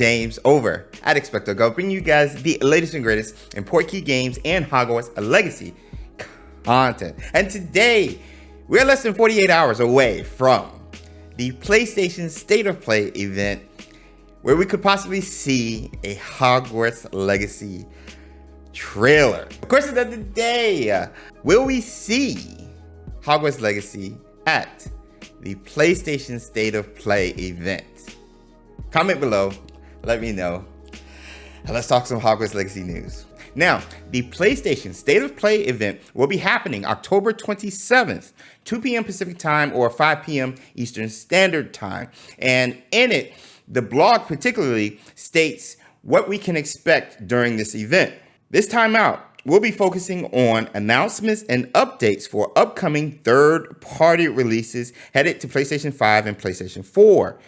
James over at XpectoGO, bringing you guys the latest and greatest in Portkey games and Hogwarts Legacy content. And today, we're less than 48 hours away from the PlayStation State of Play event, where we could possibly see a Hogwarts Legacy trailer. The question of the day, will we see Hogwarts Legacy at the PlayStation State of Play event? Comment below, let me know, and let's talk some Hogwarts Legacy news. Now, the PlayStation State of Play event will be happening October 27th, 2 p.m. Pacific time or 5 p.m. Eastern Standard Time. And in it, the blog particularly states what we can expect during this event. This time out, we'll be focusing on announcements and updates for upcoming third-party releases headed to PlayStation 5 and PlayStation 4.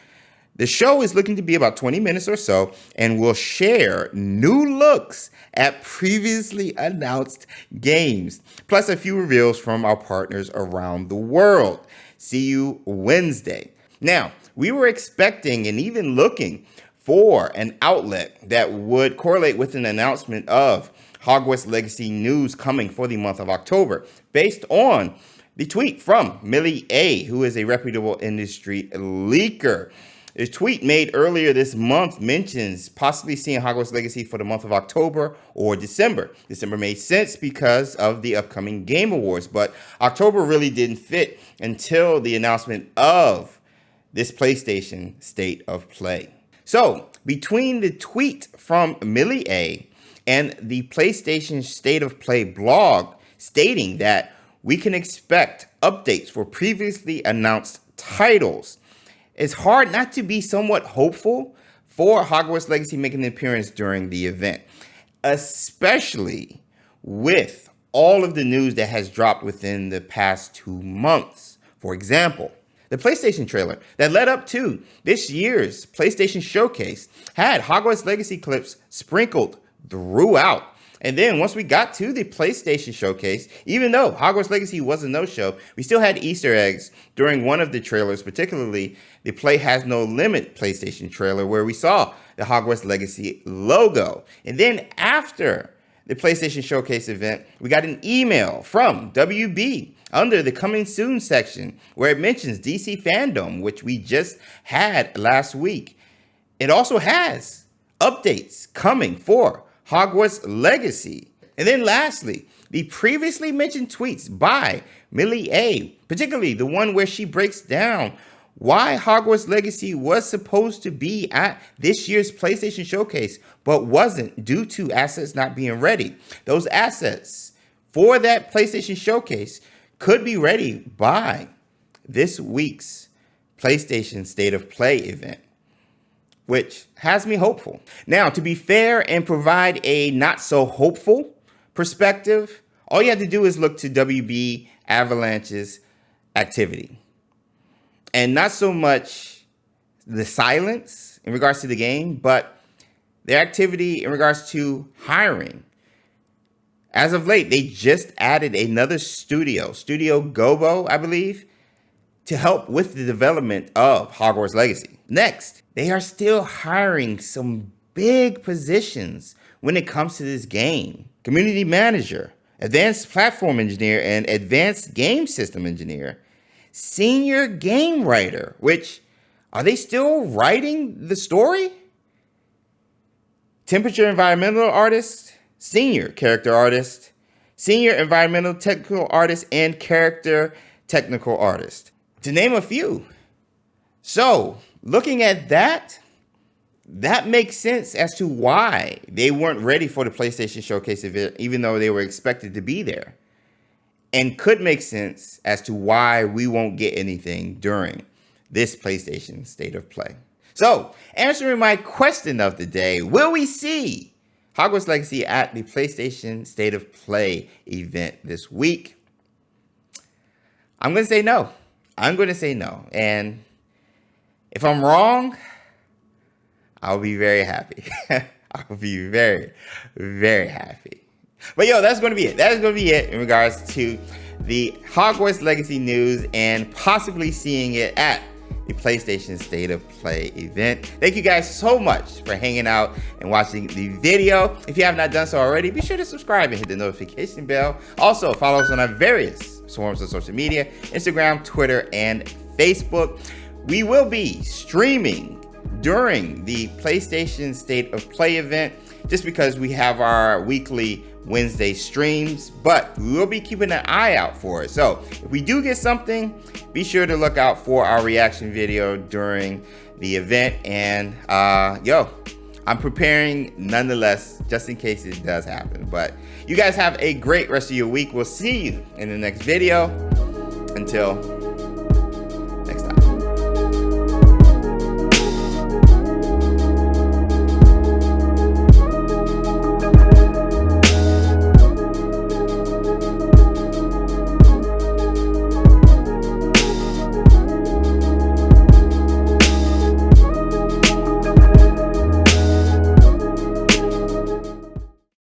The show is looking to be about 20 minutes or so, and we'll share new looks at previously announced games, plus a few reveals from our partners around the world. See you Wednesday. Now, we were expecting and even looking for an outlet that would correlate with an announcement of Hogwarts Legacy news coming for the month of October, based on the tweet from Millie A, who is a reputable industry leaker. A tweet made earlier this month mentions possibly seeing Hogwarts Legacy for the month of October or December. December made sense because of the upcoming Game Awards, but October really didn't fit until the announcement of this PlayStation State of Play. So, between the tweet from Millie A and the PlayStation State of Play blog stating that we can expect updates for previously announced titles, it's hard not to be somewhat hopeful for Hogwarts Legacy making an appearance during the event, especially with all of the news that has dropped within the past 2 months. For example, the PlayStation trailer that led up to this year's PlayStation Showcase had Hogwarts Legacy clips sprinkled throughout. And then once we got to the PlayStation Showcase, even though Hogwarts Legacy was a no-show, we still had Easter eggs during one of the trailers, particularly the Play Has No Limit PlayStation trailer, where we saw the Hogwarts Legacy logo. And then after the PlayStation Showcase event, we got an email from WB under the Coming Soon section, where it mentions DC Fandom, which we just had last week. It also has updates coming for Hogwarts Legacy. And then lastly, the previously mentioned tweets by Millie A, particularly the one where she breaks down why Hogwarts Legacy was supposed to be at this year's PlayStation Showcase, but wasn't due to assets not being ready. Those assets for that PlayStation Showcase could be ready by this week's PlayStation State of Play event, which has me hopeful. Now, to be fair and provide a not so hopeful perspective, all you have to do is look to WB Avalanche's activity. And not so much the silence in regards to the game, but their activity in regards to hiring. As of late, they just added another studio, Studio Gobo, I believe, to help with the development of Hogwarts Legacy. Next, they are still hiring some big positions when it comes to this game. Community manager, advanced platform engineer, and advanced game system engineer. Senior game writer, which, are they still writing the story? Temperature environmental artist, senior character artist, senior environmental technical artist, and character technical artist, to name a few. So, looking at that makes sense as to why they weren't ready for the PlayStation Showcase event, even though they were expected to be there. And could make sense as to why we won't get anything during this PlayStation State of Play. So, answering my question of the day, will we see Hogwarts Legacy at the PlayStation State of Play event this week? I'm going to say no. And if I'm wrong, I'll be very happy. I'll be very, very happy. But yo, that's going to be it. That is going to be it in regards to the Hogwarts Legacy news and possibly seeing it at the PlayStation State of Play event. Thank you guys so much for hanging out and watching the video. If you have not done so already, be sure to subscribe and hit the notification bell. Also, follow us on our various forms of social media, Instagram, Twitter, and Facebook. We will be streaming during the PlayStation State of Play event just because we have our weekly Wednesday streams, but we will be keeping an eye out for it. So if we do get something, be sure to look out for our reaction video during the event. And I'm preparing nonetheless, just in case it does happen. But you guys have a great rest of your week. We'll see you in the next video. Until